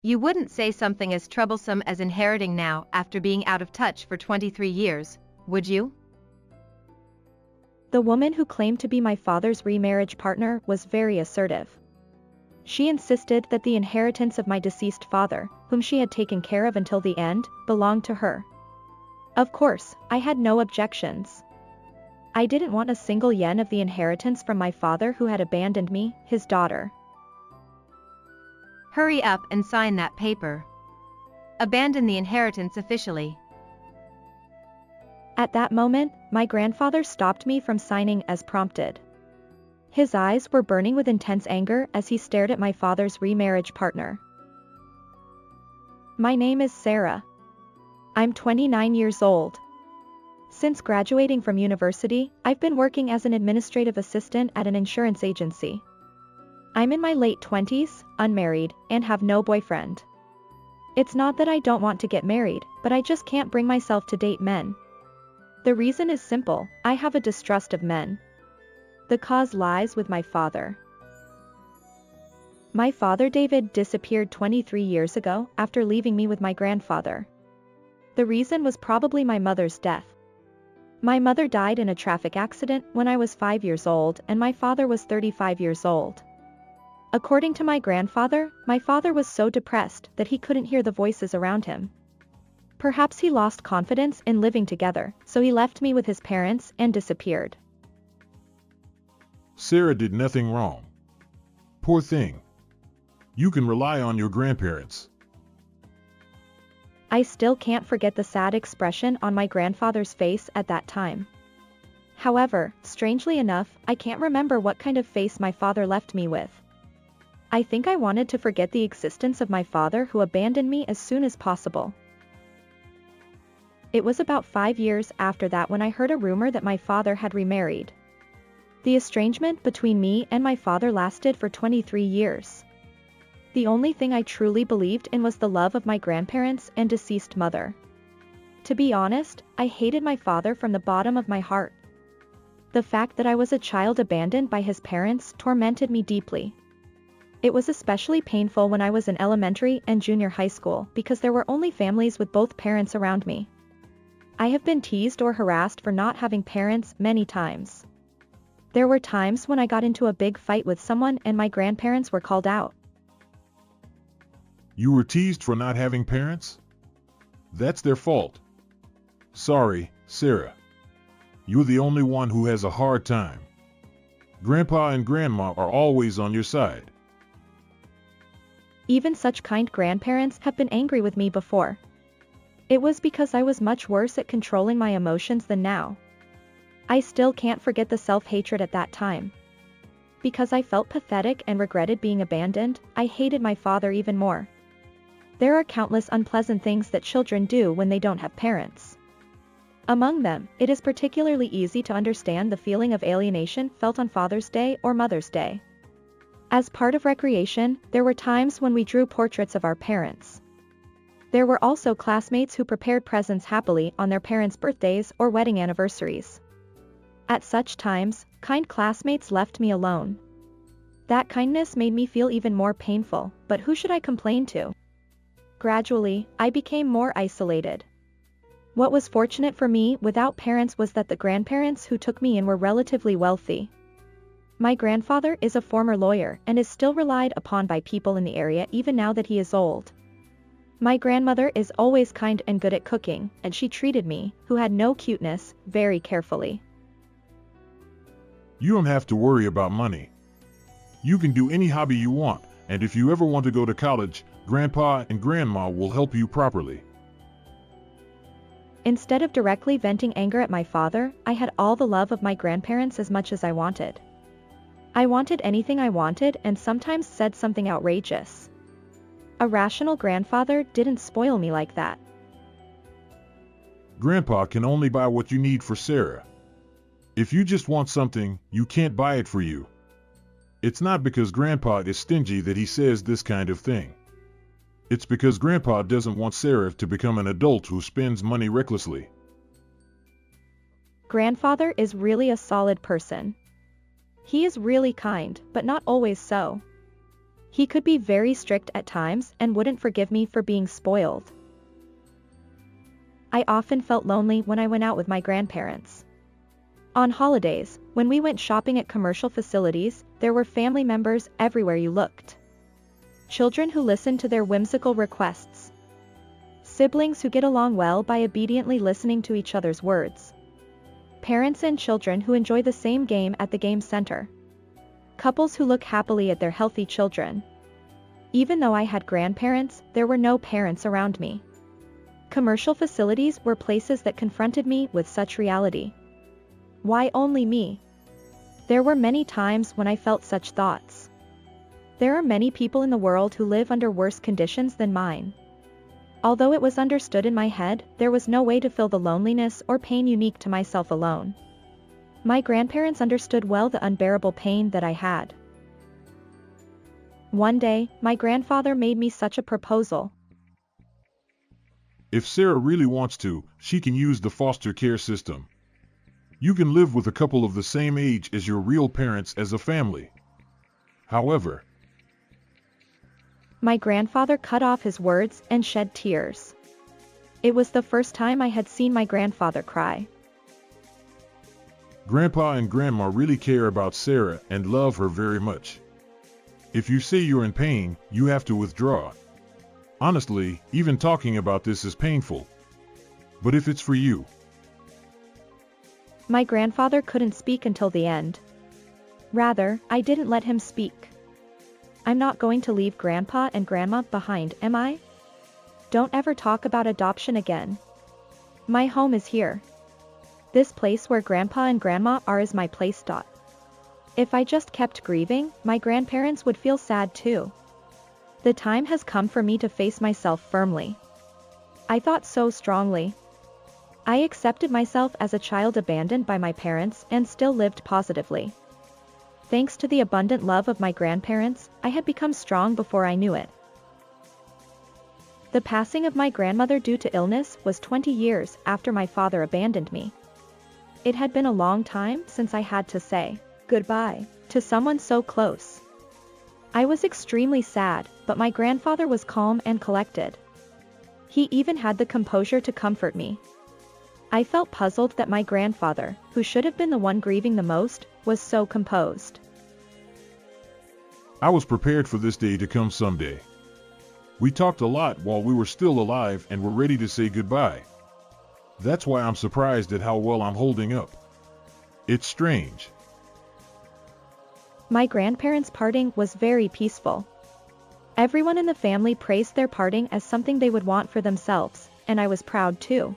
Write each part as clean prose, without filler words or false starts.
You wouldn't say something as troublesome as inheriting now after being out of touch for 23 years, would you? The woman who claimed to be my father's remarriage partner was very assertive. She insisted that the inheritance of my deceased father, whom she had taken care of until the end, belonged to her. Of course, I had no objections. I didn't want a single yen of the inheritance from my father who had abandoned me, his daughter. Hurry up and sign that paper. Abandon the inheritance officially. At that moment, my grandfather stopped me from signing as prompted. His eyes were burning with intense anger as he stared at my father's remarriage partner. My name is Sarah. I'm 29 years old. Since graduating from university, I've been working as an administrative assistant at an insurance agency. I'm in my late 20s, unmarried, and have no boyfriend. It's not that I don't want to get married, but I just can't bring myself to date men. The reason is simple: I have a distrust of men. The cause lies with my father. My father David disappeared 23 years ago after leaving me with my grandfather. The reason was probably my mother's death. My mother died in a traffic accident when I was 5 years old and my father was 35 years old. According to my grandfather, my father was so depressed that he couldn't hear the voices around him. Perhaps he lost confidence in living together, so he left me with his parents and disappeared. Sarah did nothing wrong. Poor thing. You can rely on your grandparents. I still can't forget the sad expression on my grandfather's face at that time. However, strangely enough, I can't remember what kind of face my father left me with. I think I wanted to forget the existence of my father who abandoned me as soon as possible. It was about 5 years after that when I heard a rumor that my father had remarried. The estrangement between me and my father lasted for 23 years. The only thing I truly believed in was the love of my grandparents and deceased mother. To be honest, I hated my father from the bottom of my heart. The fact that I was a child abandoned by his parents tormented me deeply. It was especially painful when I was in elementary and junior high school because there were only families with both parents around me. I have been teased or harassed for not having parents many times. There were times when I got into a big fight with someone and my grandparents were called out. You were teased for not having parents? That's their fault. Sorry, Sarah. You're the only one who has a hard time. Grandpa and Grandma are always on your side. Even such kind grandparents have been angry with me before. It was because I was much worse at controlling my emotions than now. I still can't forget the self-hatred at that time. Because I felt pathetic and regretted being abandoned, I hated my father even more. There are countless unpleasant things that children do when they don't have parents. Among them, it is particularly easy to understand the feeling of alienation felt on Father's Day or Mother's Day. As part of recreation, there were times when we drew portraits of our parents. There were also classmates who prepared presents happily on their parents' birthdays or wedding anniversaries. At such times, kind classmates left me alone. That kindness made me feel even more painful, but who should I complain to? Gradually, I became more isolated. What was fortunate for me without parents was that the grandparents who took me in were relatively wealthy. My grandfather is a former lawyer and is still relied upon by people in the area even now that he is old. My grandmother is always kind and good at cooking, and she treated me, who had no cuteness, very carefully. You don't have to worry about money. You can do any hobby you want, and if you ever want to go to college, Grandpa and Grandma will help you properly. Instead of directly venting anger at my father, I had all the love of my grandparents as much as I wanted. I wanted anything I wanted and sometimes said something outrageous. A rational grandfather didn't spoil me like that. Grandpa can only buy what you need for Sarah. If you just want something, you can't buy it for you. It's not because Grandpa is stingy that he says this kind of thing. It's because Grandpa doesn't want Sarah to become an adult who spends money recklessly. Grandfather is really a solid person. He is really kind, but not always so. He could be very strict at times and wouldn't forgive me for being spoiled. I often felt lonely when I went out with my grandparents. On holidays, when we went shopping at commercial facilities, there were family members everywhere you looked. Children who listened to their whimsical requests. Siblings who get along well by obediently listening to each other's words. Parents and children who enjoy the same game at the game center. Couples who look happily at their healthy children. Even though I had grandparents, there were no parents around me. Commercial facilities were places that confronted me with such reality. Why only me? There were many times when I felt such thoughts. There are many people in the world who live under worse conditions than mine. Although it was understood in my head, there was no way to fill the loneliness or pain unique to myself alone. My grandparents understood well the unbearable pain that I had. One day, my grandfather made me such a proposal. If Sarah really wants to, she can use the foster care system. You can live with a couple of the same age as your real parents as a family. However, my grandfather cut off his words and shed tears. It was the first time I had seen my grandfather cry. Grandpa and Grandma really care about Sarah and love her very much. If you say you're in pain, you have to withdraw. Honestly, even talking about this is painful. But if it's for you. My grandfather couldn't speak until the end. Rather, I didn't let him speak. I'm not going to leave Grandpa and Grandma behind, am I? Don't ever talk about adoption again. My home is here. This place where Grandpa and Grandma are is my place. If I just kept grieving, my grandparents would feel sad too. The time has come for me to face myself firmly. I thought so strongly. I accepted myself as a child abandoned by my parents and still lived positively. Thanks to the abundant love of my grandparents, I had become strong before I knew it. The passing of my grandmother due to illness was 20 years after my father abandoned me. It had been a long time since I had to say goodbye to someone so close. I was extremely sad, but my grandfather was calm and collected. He even had the composure to comfort me. I felt puzzled that my grandfather, who should have been the one grieving the most, was so composed. I was prepared for this day to come someday. We talked a lot while we were still alive and were ready to say goodbye. That's why I'm surprised at how well I'm holding up. It's strange. My grandparents' parting was very peaceful. Everyone in the family praised their parting as something they would want for themselves, and I was proud too.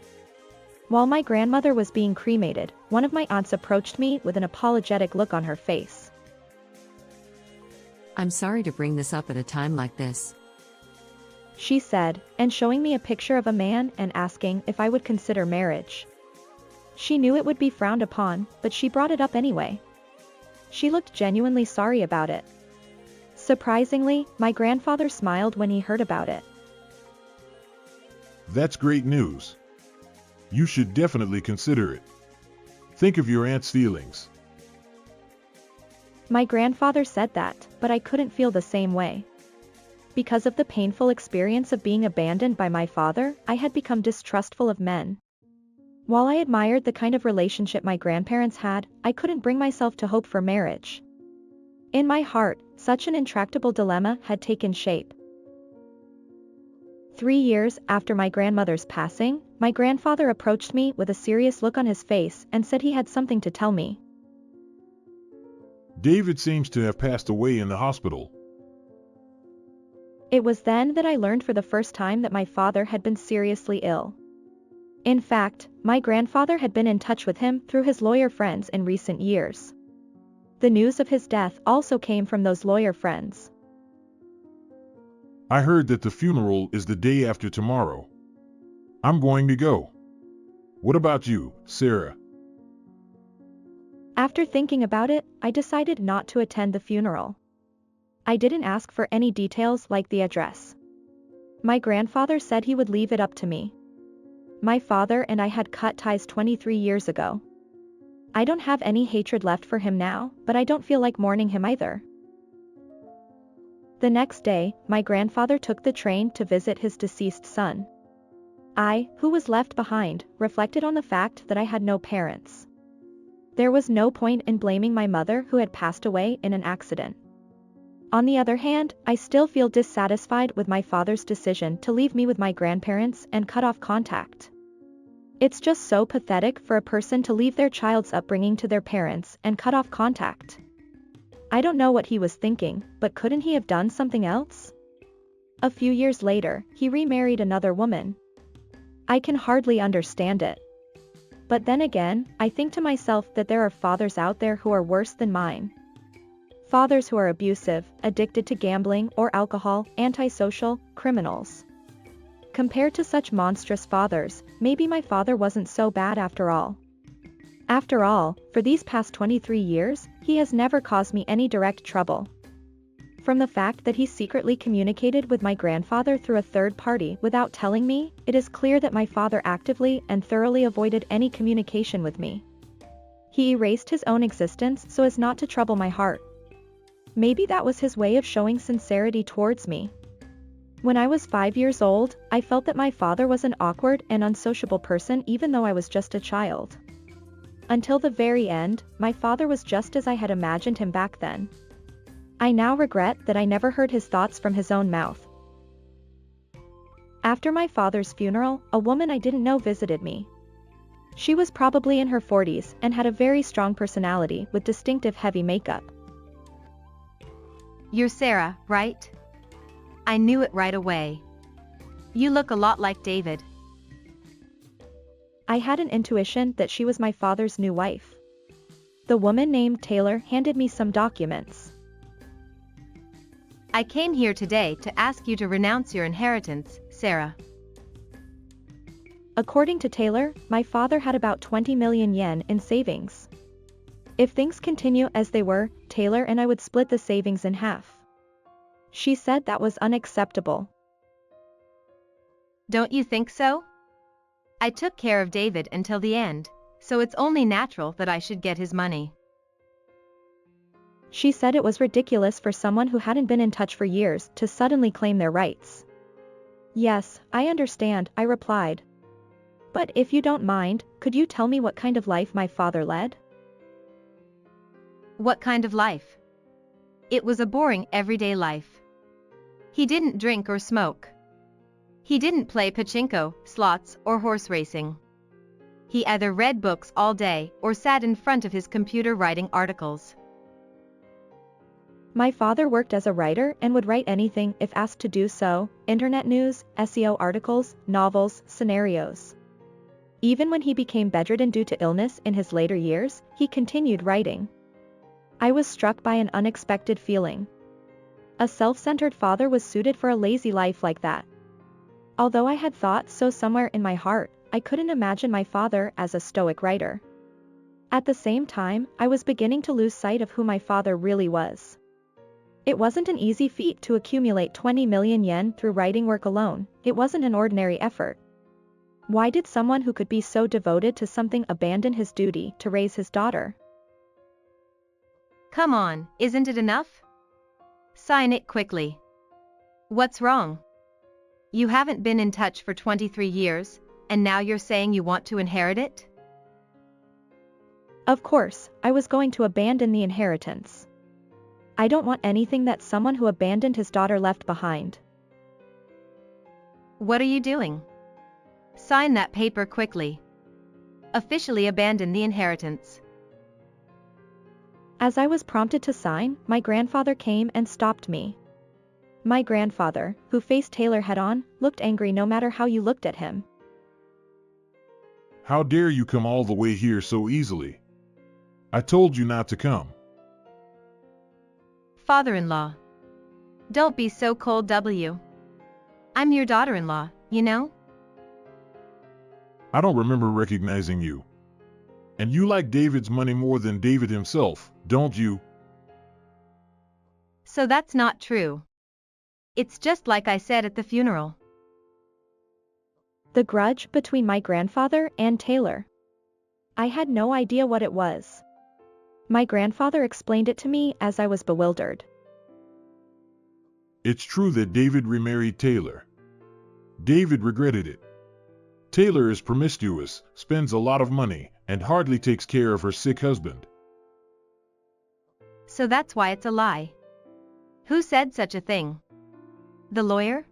While my grandmother was being cremated, one of my aunts approached me with an apologetic look on her face. I'm sorry to bring this up at a time like this, she said, and showing me a picture of a man and asking if I would consider marriage. She knew it would be frowned upon, but she brought it up anyway. She looked genuinely sorry about it. Surprisingly, my grandfather smiled when he heard about it. That's great news. You should definitely consider it. Think of your aunt's feelings. My grandfather said that, but I couldn't feel the same way. Because of the painful experience of being abandoned by my father, I had become distrustful of men. While I admired the kind of relationship my grandparents had, I couldn't bring myself to hope for marriage. In my heart, such an intractable dilemma had taken shape. 3 years after my grandmother's passing, my grandfather approached me with a serious look on his face and said he had something to tell me. David seems to have passed away in the hospital. It was then that I learned for the first time that my father had been seriously ill. In fact, my grandfather had been in touch with him through his lawyer friends in recent years. The news of his death also came from those lawyer friends. I heard that the funeral is the day after tomorrow. I'm going to go. What about you, Sarah? After thinking about it, I decided not to attend the funeral. I didn't ask for any details like the address. My grandfather said he would leave it up to me. My father and I had cut ties 23 years ago. I don't have any hatred left for him now, but I don't feel like mourning him either. The next day, my grandfather took the train to visit his deceased son. I, who was left behind, reflected on the fact that I had no parents. There was no point in blaming my mother who had passed away in an accident. On the other hand, I still feel dissatisfied with my father's decision to leave me with my grandparents and cut off contact. It's just so pathetic for a person to leave their child's upbringing to their parents and cut off contact. I don't know what he was thinking, but couldn't he have done something else? A few years later, he remarried another woman. I can hardly understand it. But then again, I think to myself that there are fathers out there who are worse than mine. Fathers who are abusive, addicted to gambling or alcohol, antisocial, criminals. Compared to such monstrous fathers, maybe my father wasn't so bad after all. After all, for these past 23 years, he has never caused me any direct trouble. From the fact that he secretly communicated with my grandfather through a third party without telling me, it is clear that my father actively and thoroughly avoided any communication with me. He erased his own existence so as not to trouble my heart. Maybe that was his way of showing sincerity towards me. When I was 5 years old, I felt that my father was an awkward and unsociable person even though I was just a child. Until the very end, my father was just as I had imagined him back then. I now regret that I never heard his thoughts from his own mouth. After my father's funeral, a woman I didn't know visited me. She was probably in her 40s and had a very strong personality with distinctive heavy makeup. You're Sarah, right? I knew it right away. You look a lot like David. I had an intuition that she was my father's new wife. The woman named Taylor handed me some documents. I came here today to ask you to renounce your inheritance, Sarah. According to Taylor, my father had about 20 million yen in savings. If things continue as they were, Taylor and I would split the savings in half. She said that was unacceptable. Don't you think so? I took care of David until the end, so it's only natural that I should get his money. She said it was ridiculous for someone who hadn't been in touch for years to suddenly claim their rights. Yes, I understand, I replied. But if you don't mind, could you tell me what kind of life my father led? What kind of life? It was a boring, everyday life. He didn't drink or smoke. He didn't play pachinko, slots, or horse racing. He either read books all day or sat in front of his computer writing articles. My father worked as a writer and would write anything if asked to do so: internet news, SEO articles, novels, scenarios. Even when he became bedridden due to illness in his later years, he continued writing. I was struck by an unexpected feeling. A self-centered father was suited for a lazy life like that. Although I had thought so somewhere in my heart, I couldn't imagine my father as a stoic writer. At the same time, I was beginning to lose sight of who my father really was. It wasn't an easy feat to accumulate 20 million yen through writing work alone. It wasn't an ordinary effort. Why did someone who could be so devoted to something abandon his duty to raise his daughter? Come on, isn't it enough? Sign it quickly. What's wrong? You haven't been in touch for 23 years, and now you're saying you want to inherit it? Of course, I was going to abandon the inheritance. I don't want anything that someone who abandoned his daughter left behind. What are you doing? Sign that paper quickly. Officially abandon the inheritance. As I was prompted to sign, my grandfather came and stopped me. My grandfather, who faced Taylor head-on, looked angry no matter how you looked at him. How dare you come all the way here so easily? I told you not to come. Father-in-law. Don't be so cold, W. I'm your daughter-in-law, you know? I don't remember recognizing you. And you like David's money more than David himself, don't you? So that's not true. It's just like I said at the funeral. The grudge between my grandfather and Taylor. I had no idea what it was. My grandfather explained it to me as I was bewildered. It's true that David remarried Taylor. David regretted it. Taylor is promiscuous, spends a lot of money, and hardly takes care of her sick husband. So that's why it's a lie. Who said such a thing? The lawyer?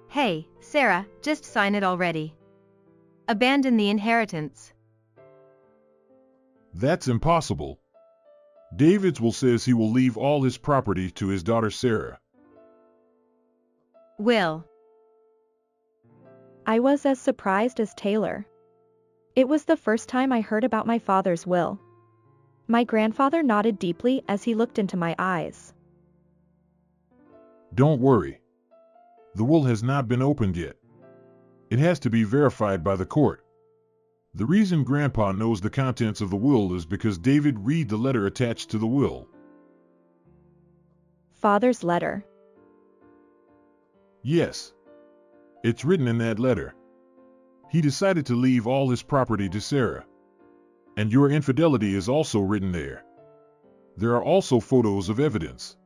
Hey, Sarah, just sign it already. Abandon the inheritance. That's impossible. David's will says he will leave all his property to his daughter Sarah. Will. I was as surprised as Taylor. It was the first time I heard about my father's will. My grandfather nodded deeply as he looked into my eyes. Don't worry. The will has not been opened yet. It has to be verified by the court. The reason Grandpa knows the contents of the will is because David read the letter attached to the will. Father's letter. Yes. It's written in that letter. He decided to leave all his property to Sarah. And your infidelity is also written there. There are also photos of evidence.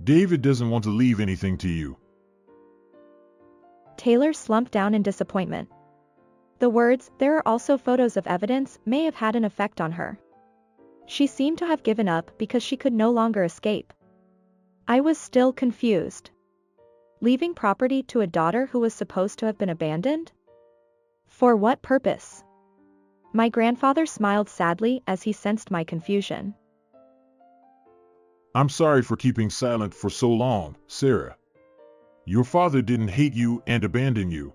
David doesn't want to leave anything to you. Taylor slumped down in disappointment. The words, "There are also photos of evidence," may have had an effect on her. She seemed to have given up because she could no longer escape. I was still confused. Leaving property to a daughter who was supposed to have been abandoned? For what purpose? My grandfather smiled sadly as he sensed my confusion. I'm sorry for keeping silent for so long, Sarah. Your father didn't hate you and abandon you.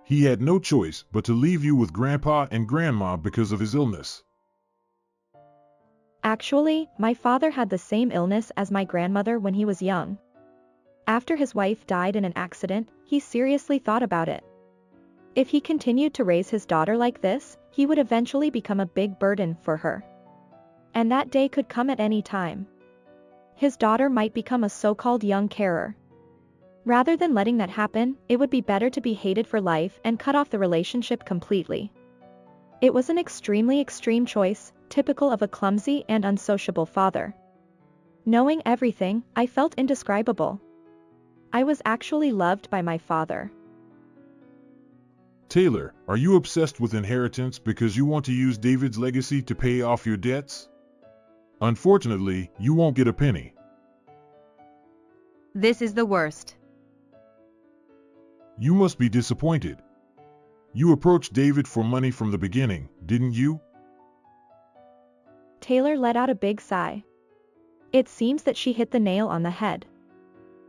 He had no choice but to leave you with Grandpa and Grandma because of his illness. Actually, my father had the same illness as my grandmother when he was young. After his wife died in an accident, he seriously thought about it. If he continued to raise his daughter like this, he would eventually become a big burden for her. And that day could come at any time. His daughter might become a so-called young carer. Rather than letting that happen, it would be better to be hated for life and cut off the relationship completely. It was an extremely extreme choice, typical of a clumsy and unsociable father. Knowing everything, I felt indescribable. I was actually loved by my father. Taylor, are you obsessed with inheritance because you want to use David's legacy to pay off your debts? Unfortunately, you won't get a penny. This is the worst. You must be disappointed. You approached David for money from the beginning, didn't you? Taylor let out a big sigh. It seems that she hit the nail on the head.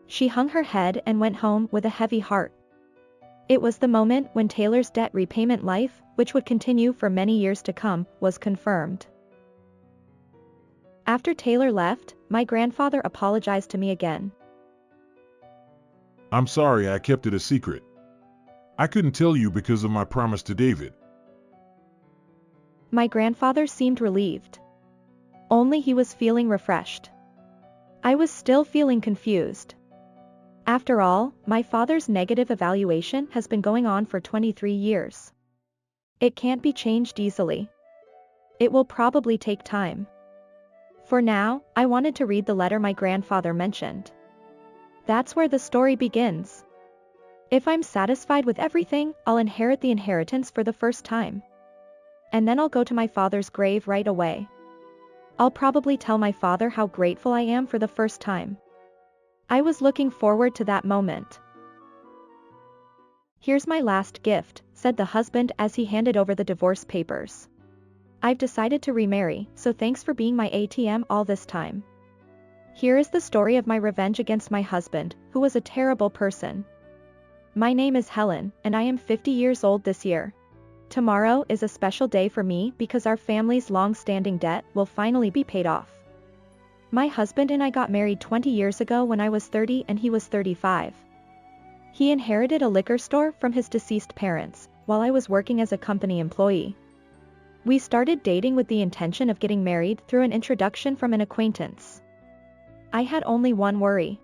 She hung her head and went home with a heavy heart. It was the moment when Taylor's debt repayment life, which would continue for many years to come, was confirmed. After Taylor left, my grandfather apologized to me again. I'm sorry I kept it a secret. I couldn't tell you because of my promise to David. My grandfather seemed relieved. Only he was feeling refreshed. I was still feeling confused. After all, my father's negative evaluation has been going on for 23 years. It can't be changed easily. It will probably take time. For now, I wanted to read the letter my grandfather mentioned. That's where the story begins. If I'm satisfied with everything, I'll inherit the inheritance for the first time. And then I'll go to my father's grave right away. I'll probably tell my father how grateful I am for the first time. I was looking forward to that moment. Here's my last gift, said the husband as he handed over the divorce papers. I've decided to remarry, so thanks for being my ATM all this time. Here is the story of my revenge against my husband, who was a terrible person. My name is Helen, and I am 50 years old this year. Tomorrow is a special day for me because our family's long-standing debt will finally be paid off. My husband and I got married 20 years ago when I was 30 and he was 35. He inherited a liquor store from his deceased parents, while I was working as a company employee. We started dating with the intention of getting married through an introduction from an acquaintance. I had only one worry.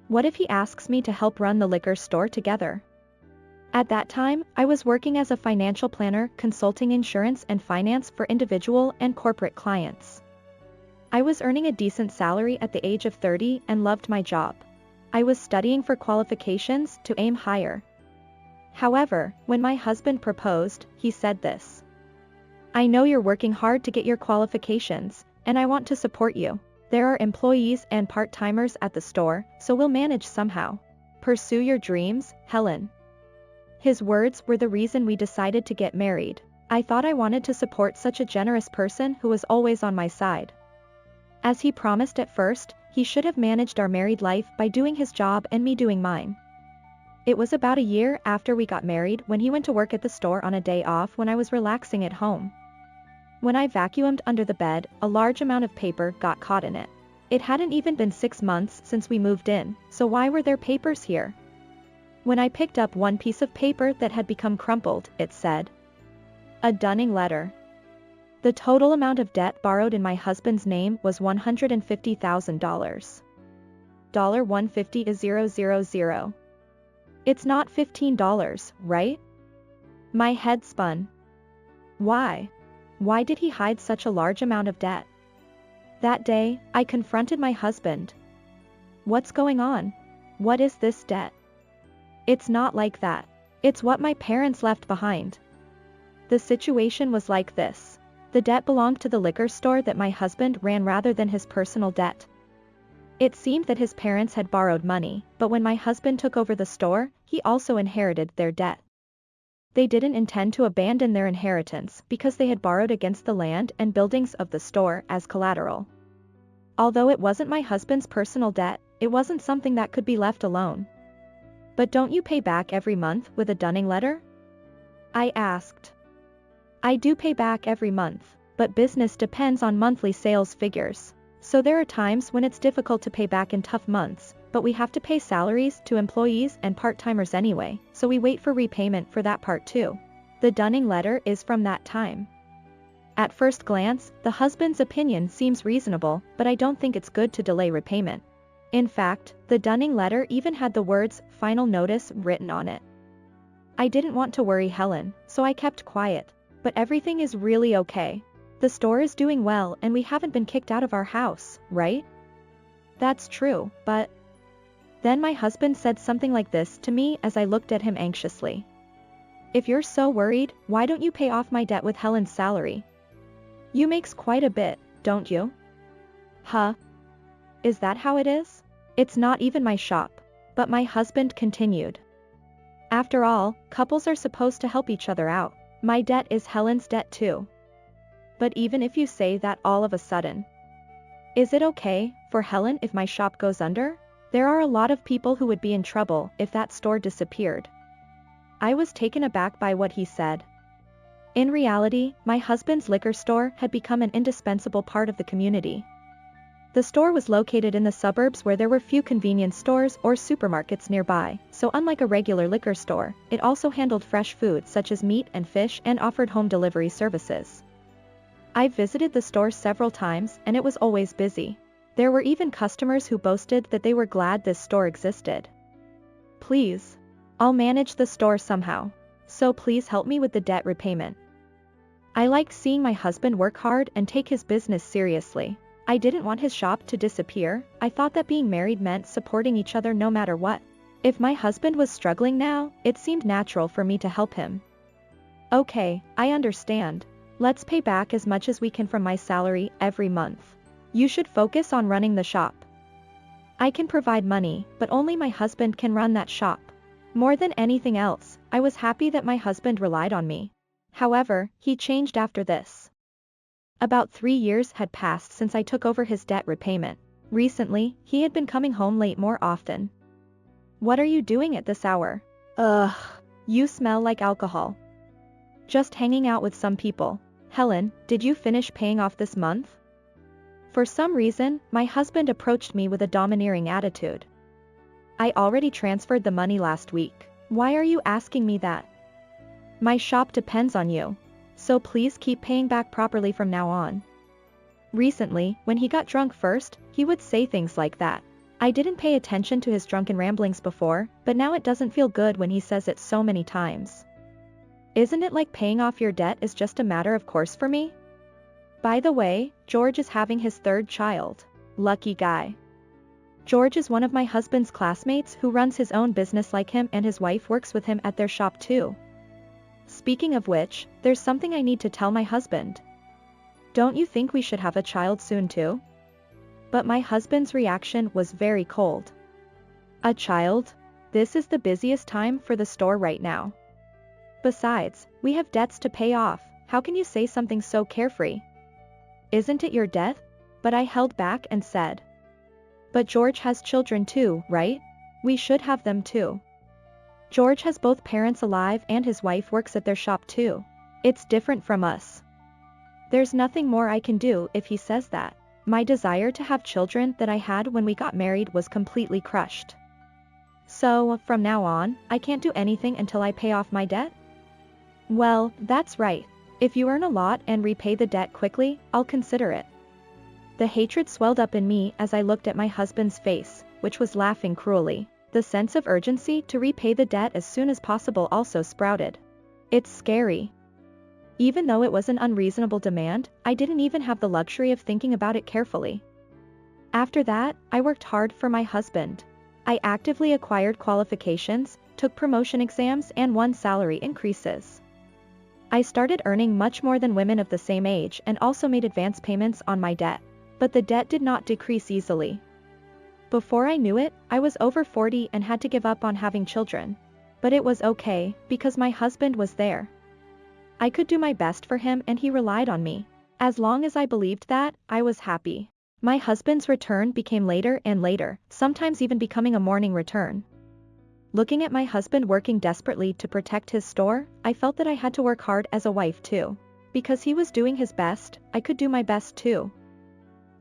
What if he asks me to help run the liquor store together? At that time, I was working as a financial planner, consulting insurance and finance for individual and corporate clients. I was earning a decent salary at the age of 30 and loved my job. I was studying for qualifications to aim higher. However, when my husband proposed, he said this: "I know you're working hard to get your qualifications, and I want to support you. There are employees and part-timers at the store, so we'll manage somehow. Pursue your dreams, Helen." His words were the reason we decided to get married. I thought I wanted to support such a generous person who was always on my side. As he promised at first, he should have managed our married life by doing his job and me doing mine. It was about a year after we got married when he went to work at the store on a day off when I was relaxing at home. When I vacuumed under the bed, a large amount of paper got caught in it. It hadn't even been 6 months since we moved in, so why were there papers here? When I picked up one piece of paper that had become crumpled, it said, "A dunning letter." The total amount of debt borrowed in my husband's name was $150,000. $150 is 000. It's not $15, right? My head spun. Why? Why did he hide such a large amount of debt? That day, I confronted my husband. "What's going on? What is this debt?" "It's not like that. It's what my parents left behind." The situation was like this. The debt belonged to the liquor store that my husband ran rather than his personal debt. It seemed that his parents had borrowed money, but when my husband took over the store, he also inherited their debt. They didn't intend to abandon their inheritance because they had borrowed against the land and buildings of the store as collateral. Although it wasn't my husband's personal debt, it wasn't something that could be left alone. "But don't you pay back every month with a dunning letter?" I asked. "I do pay back every month, but business depends on monthly sales figures. So there are times when it's difficult to pay back in tough months, but we have to pay salaries to employees and part-timers anyway, so we wait for repayment for that part too." The dunning letter is from that time. At first glance, the husband's opinion seems reasonable, but I don't think it's good to delay repayment. In fact, the dunning letter even had the words "final notice" written on it. I didn't want to worry Helen, so I kept quiet. "But everything is really okay. The store is doing well and we haven't been kicked out of our house, right?" "That's true, but..." Then my husband said something like this to me as I looked at him anxiously. "If you're so worried, why don't you pay off my debt with Helen's salary? You makes quite a bit, don't you?" "Huh? Is that how it is? It's not even my shop." But my husband continued. "After all, couples are supposed to help each other out. My debt is Helen's debt too. But even if you say that all of a sudden, is it okay for Helen if my shop goes under? There are a lot of people who would be in trouble if that store disappeared." I was taken aback by what he said. In reality, my husband's liquor store had become an indispensable part of the community. The store was located in the suburbs where there were few convenience stores or supermarkets nearby, so unlike a regular liquor store, it also handled fresh foods such as meat and fish and offered home delivery services. I visited the store several times and it was always busy. There were even customers who boasted that they were glad this store existed. "Please. I'll manage the store somehow. So please help me with the debt repayment." I liked seeing my husband work hard and take his business seriously. I didn't want his shop to disappear. I thought that being married meant supporting each other no matter what. If my husband was struggling now, it seemed natural for me to help him. "Okay, I understand. Let's pay back as much as we can from my salary every month. You should focus on running the shop. I can provide money, but only my husband can run that shop." More than anything else, I was happy that my husband relied on me. However, he changed after this. About 3 years had passed since I took over his debt repayment. Recently, he had been coming home late more often. "What are you doing at this hour?" "Ugh, you smell like alcohol." "Just hanging out with some people." "Helen, did you finish paying off this month?" For some reason, my husband approached me with a domineering attitude. "I already transferred the money last week. Why are you asking me that? My shop depends on you. So please keep paying back properly from now on." Recently, when he got drunk first, he would say things like that. I didn't pay attention to his drunken ramblings before, but now it doesn't feel good when he says it so many times. Isn't it like paying off your debt is just a matter of course for me? By the way, George is having his 3rd child. Lucky guy. George is one of my husband's classmates who runs his own business like him, and his wife works with him at their shop too. Speaking of which, there's something I need to tell my husband. Don't you think we should have a child soon too? But my husband's reaction was very cold. A child? This is the busiest time for the store right now. Besides, we have debts to pay off. How can you say something so carefree? Isn't it your debt? But I held back and said. But George has children too, right? We should have them too. George has both parents alive and his wife works at their shop too. It's different from us. There's nothing more I can do if he says that. My desire to have children that I had when we got married was completely crushed. So, from now on, I can't do anything until I pay off my debt? Well, that's right. If you earn a lot and repay the debt quickly, I'll consider it. The hatred swelled up in me as I looked at my husband's face, which was laughing cruelly. The sense of urgency to repay the debt as soon as possible also sprouted. It's scary. Even though it was an unreasonable demand, I didn't even have the luxury of thinking about it carefully. After that, I worked hard for my husband. I actively acquired qualifications, took promotion exams, and won salary increases. I started earning much more than women of the same age and also made advance payments on my debt. But the debt did not decrease easily. Before I knew it, I was over 40 and had to give up on having children. But it was okay, because my husband was there. I could do my best for him and he relied on me. As long as I believed that, I was happy. My husband's return became later and later, sometimes even becoming a morning return. Looking at my husband working desperately to protect his store, I felt that I had to work hard as a wife too. Because he was doing his best, I could do my best too.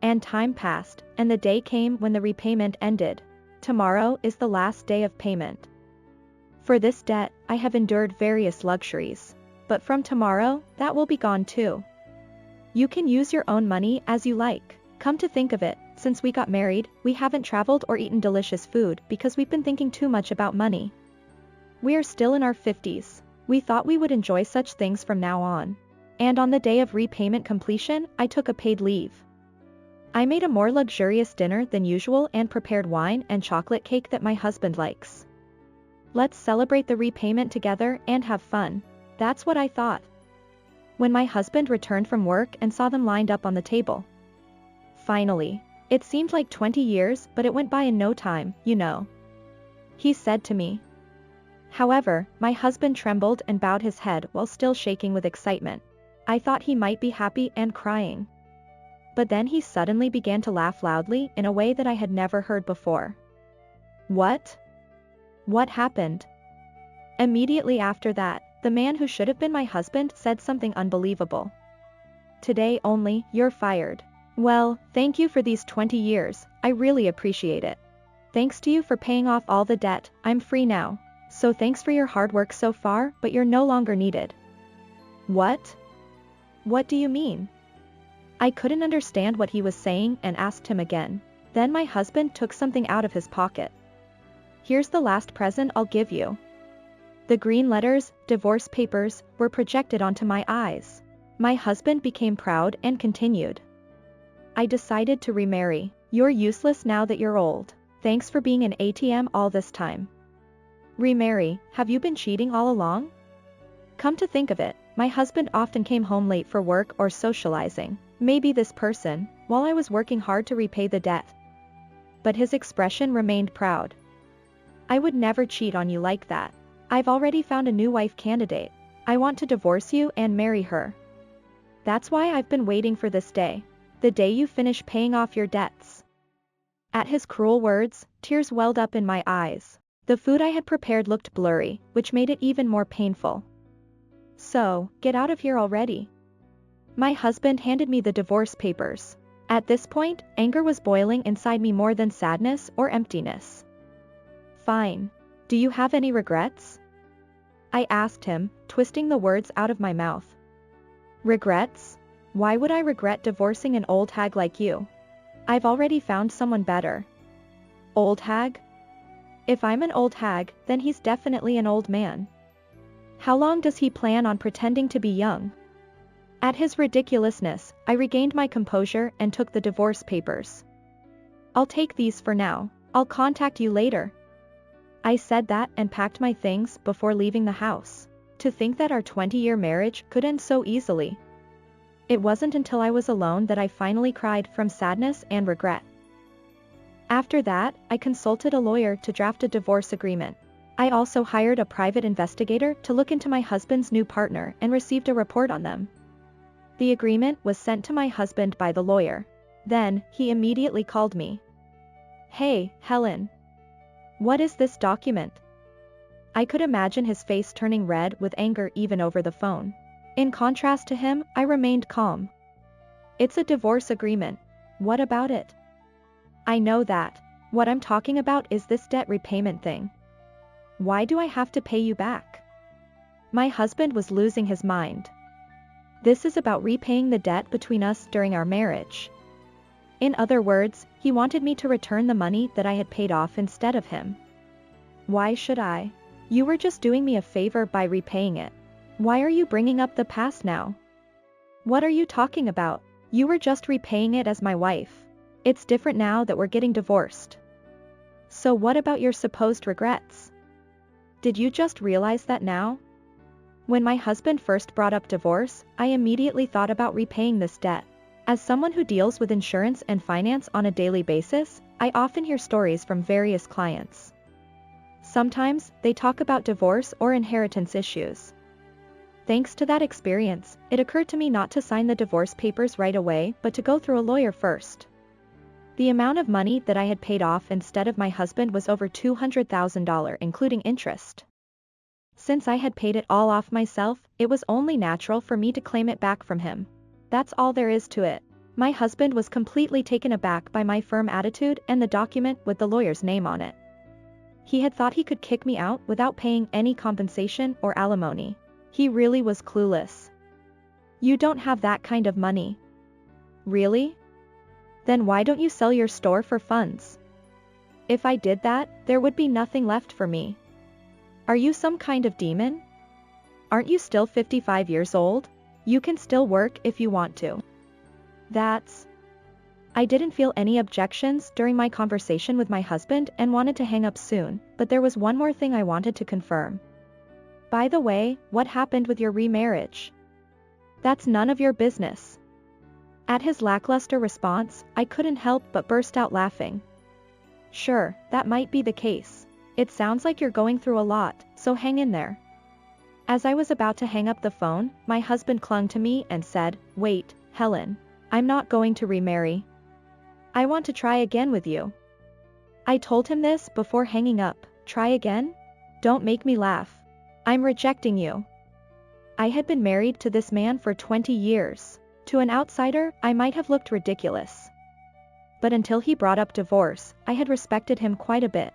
And time passed, and the day came when the repayment ended. Tomorrow is the last day of payment. For this debt, I have endured various luxuries. But from tomorrow, that will be gone too. You can use your own money as you like. Come to think of it, since we got married, we haven't traveled or eaten delicious food because we've been thinking too much about money. We are still in our 50s. We thought we would enjoy such things from now on. And on the day of repayment completion, I took a paid leave. I made a more luxurious dinner than usual and prepared wine and chocolate cake that my husband likes. Let's celebrate the repayment together and have fun. That's what I thought. When my husband returned from work and saw them lined up on the table. Finally. It seemed like 20 years, but it went by in no time, you know. He said to me. However, my husband trembled and bowed his head while still shaking with excitement. I thought he might be happy and crying. But then he suddenly began to laugh loudly in a way that I had never heard before. What? What happened? Immediately after that, the man who should have been my husband said something unbelievable. Today only, you're fired. Well, thank you for these 20 years, I really appreciate it. Thanks to you for paying off all the debt, I'm free now. So thanks for your hard work so far, but you're no longer needed. What? What do you mean? I couldn't understand what he was saying and asked him again. Then my husband took something out of his pocket. Here's the last present I'll give you. The green letters, divorce papers, were projected onto my eyes. My husband became proud and continued. I decided to remarry. You're useless now that you're old. Thanks for being an ATM all this time. Remarry, have you been cheating all along? Come to think of it, my husband often came home late for work or socializing. Maybe this person, while I was working hard to repay the debt. But his expression remained proud. I would never cheat on you like that. I've already found a new wife candidate. I want to divorce you and marry her. That's why I've been waiting for this day. The day you finish paying off your debts. At his cruel words, tears welled up in my eyes. The food I had prepared looked blurry, which made it even more painful. So, get out of here already. My husband handed me the divorce papers. At this point, anger was boiling inside me more than sadness or emptiness. Fine. Do you have any regrets? I asked him, twisting the words out of my mouth. Regrets? Why would I regret divorcing an old hag like you? I've already found someone better. Old hag? If I'm an old hag, then he's definitely an old man. How long does he plan on pretending to be young? At his ridiculousness, I regained my composure and took the divorce papers. I'll take these for now. I'll contact you later. I said that and packed my things before leaving the house. To think that our 20-year marriage could end so easily. It wasn't until I was alone that I finally cried from sadness and regret. After that, I consulted a lawyer to draft a divorce agreement. I also hired a private investigator to look into my husband's new partner and received a report on them. The agreement was sent to my husband by the lawyer. Then, he immediately called me. "Hey, Helen. What is this document?" I could imagine his face turning red with anger even over the phone. In contrast to him, I remained calm. "It's a divorce agreement. What about it?" "I know that. What I'm talking about is this debt repayment thing. Why do I have to pay you back?" My husband was losing his mind. "This is about repaying the debt between us during our marriage." In other words, he wanted me to return the money that I had paid off instead of him. Why should I? You were just doing me a favor by repaying it. Why are you bringing up the past now? What are you talking about? You were just repaying it as my wife. It's different now that we're getting divorced. So what about your supposed regrets? Did you just realize that now? When my husband first brought up divorce, I immediately thought about repaying this debt. As someone who deals with insurance and finance on a daily basis, I often hear stories from various clients. Sometimes, they talk about divorce or inheritance issues. Thanks to that experience, it occurred to me not to sign the divorce papers right away but to go through a lawyer first. The amount of money that I had paid off instead of my husband was over $200,000 including interest. Since I had paid it all off myself, it was only natural for me to claim it back from him. That's all there is to it. My husband was completely taken aback by my firm attitude and the document with the lawyer's name on it. He had thought he could kick me out without paying any compensation or alimony. He really was clueless. "You don't have that kind of money." "Really? Then why don't you sell your store for funds?" "If I did that, there would be nothing left for me." "Are you some kind of demon? Aren't you still 55 years old? You can still work if you want to." I didn't feel any objections during my conversation with my husband and wanted to hang up soon, but there was one more thing I wanted to confirm. "By the way, what happened with your remarriage?" "That's none of your business." At his lackluster response, I couldn't help but burst out laughing. "Sure, that might be the case. It sounds like you're going through a lot, so hang in there." As I was about to hang up the phone, my husband clung to me and said, "Wait, Helen. I'm not going to remarry. I want to try again with you." I told him this before hanging up. "Try again? Don't make me laugh. I'm rejecting you." I had been married to this man for 20 years. To an outsider, I might have looked ridiculous. But until he brought up divorce, I had respected him quite a bit.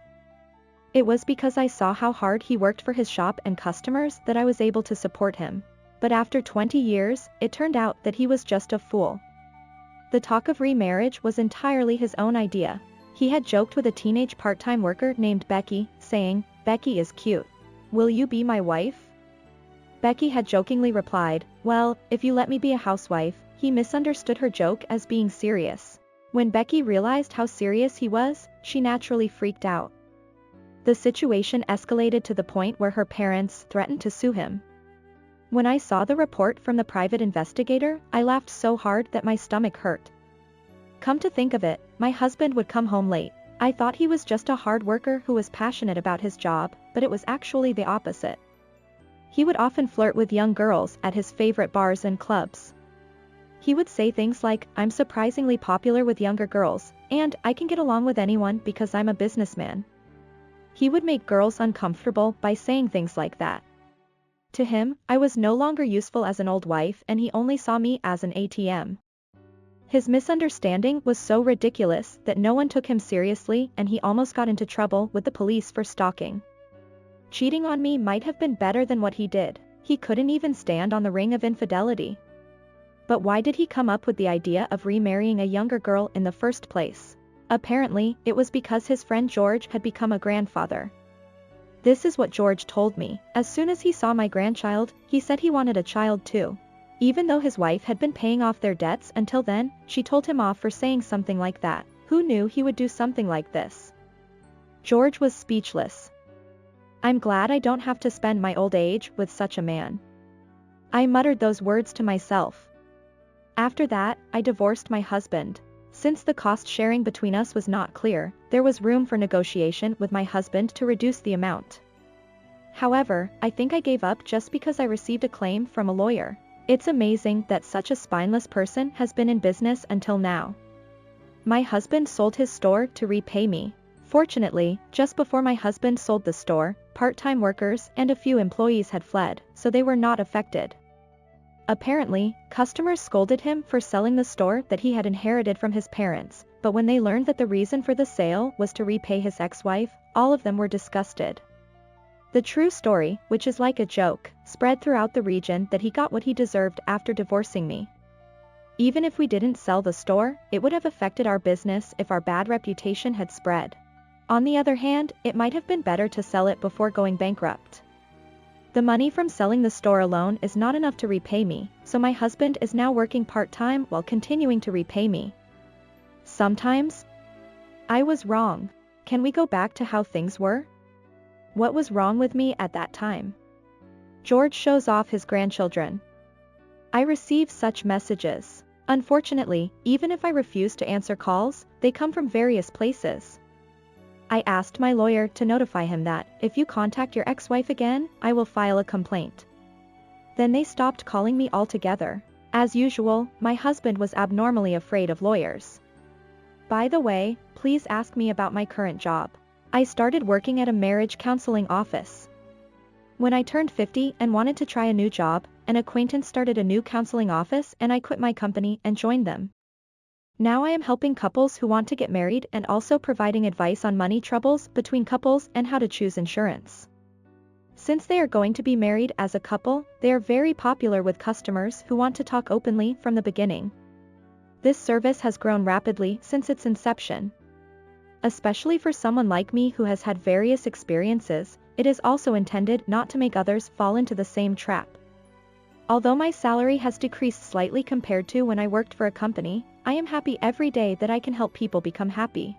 It was because I saw how hard he worked for his shop and customers that I was able to support him. But after 20 years, it turned out that he was just a fool. The talk of remarriage was entirely his own idea. He had joked with a teenage part-time worker named Becky, saying, "Becky is cute. Will you be my wife?" Becky had jokingly replied, "Well, if you let me be a housewife." He misunderstood her joke as being serious. When Becky realized how serious he was, she naturally freaked out. The situation escalated to the point where her parents threatened to sue him. When I saw the report from the private investigator, I laughed so hard that my stomach hurt. Come to think of it, my husband would come home late. I thought he was just a hard worker who was passionate about his job, but it was actually the opposite. He would often flirt with young girls at his favorite bars and clubs. He would say things like, "I'm surprisingly popular with younger girls, and I can get along with anyone because I'm a businessman." He would make girls uncomfortable by saying things like that. To him, I was no longer useful as an old wife and he only saw me as an ATM. His misunderstanding was so ridiculous that no one took him seriously and he almost got into trouble with the police for stalking. Cheating on me might have been better than what he did. He couldn't even stand on the ring of infidelity. But why did he come up with the idea of remarrying a younger girl in the first place? Apparently, it was because his friend George had become a grandfather. This is what George told me. As soon as he saw my grandchild, he said he wanted a child too. Even though his wife had been paying off their debts until then, she told him off for saying something like that. Who knew he would do something like this? George was speechless. I'm glad I don't have to spend my old age with such a man. I muttered those words to myself. After that, I divorced my husband. Since the cost sharing between us was not clear, there was room for negotiation with my husband to reduce the amount. However, I think I gave up just because I received a claim from a lawyer. It's amazing that such a spineless person has been in business until now. My husband sold his store to repay me. Fortunately, just before my husband sold the store, part-time workers and a few employees had fled, so they were not affected. Apparently, customers scolded him for selling the store that he had inherited from his parents, but when they learned that the reason for the sale was to repay his ex-wife, all of them were disgusted. The true story, which is like a joke, spread throughout the region that he got what he deserved after divorcing me. Even if we didn't sell the store, it would have affected our business if our bad reputation had spread. On the other hand, it might have been better to sell it before going bankrupt. The money from selling the store alone is not enough to repay me, so my husband is now working part-time while continuing to repay me. Sometimes, I was wrong. Can we go back to how things were? What was wrong with me at that time? George shows off his grandchildren. I receive such messages. Unfortunately, even if I refuse to answer calls, they come from various places. I asked my lawyer to notify him that, if you contact your ex-wife again, I will file a complaint. Then they stopped calling me altogether. As usual, my husband was abnormally afraid of lawyers. By the way, please ask me about my current job. I started working at a marriage counseling office. When I turned 50 and wanted to try a new job, an acquaintance started a new counseling office and I quit my company and joined them. Now I am helping couples who want to get married and also providing advice on money troubles between couples and how to choose insurance. Since they are going to be married as a couple, they are very popular with customers who want to talk openly from the beginning. This service has grown rapidly since its inception. Especially for someone like me who has had various experiences, it is also intended not to make others fall into the same trap. Although my salary has decreased slightly compared to when I worked for a company, I am happy every day that I can help people become happy.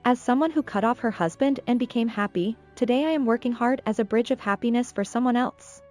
As someone who cut off her husband and became happy, today I am working hard as a bridge of happiness for someone else.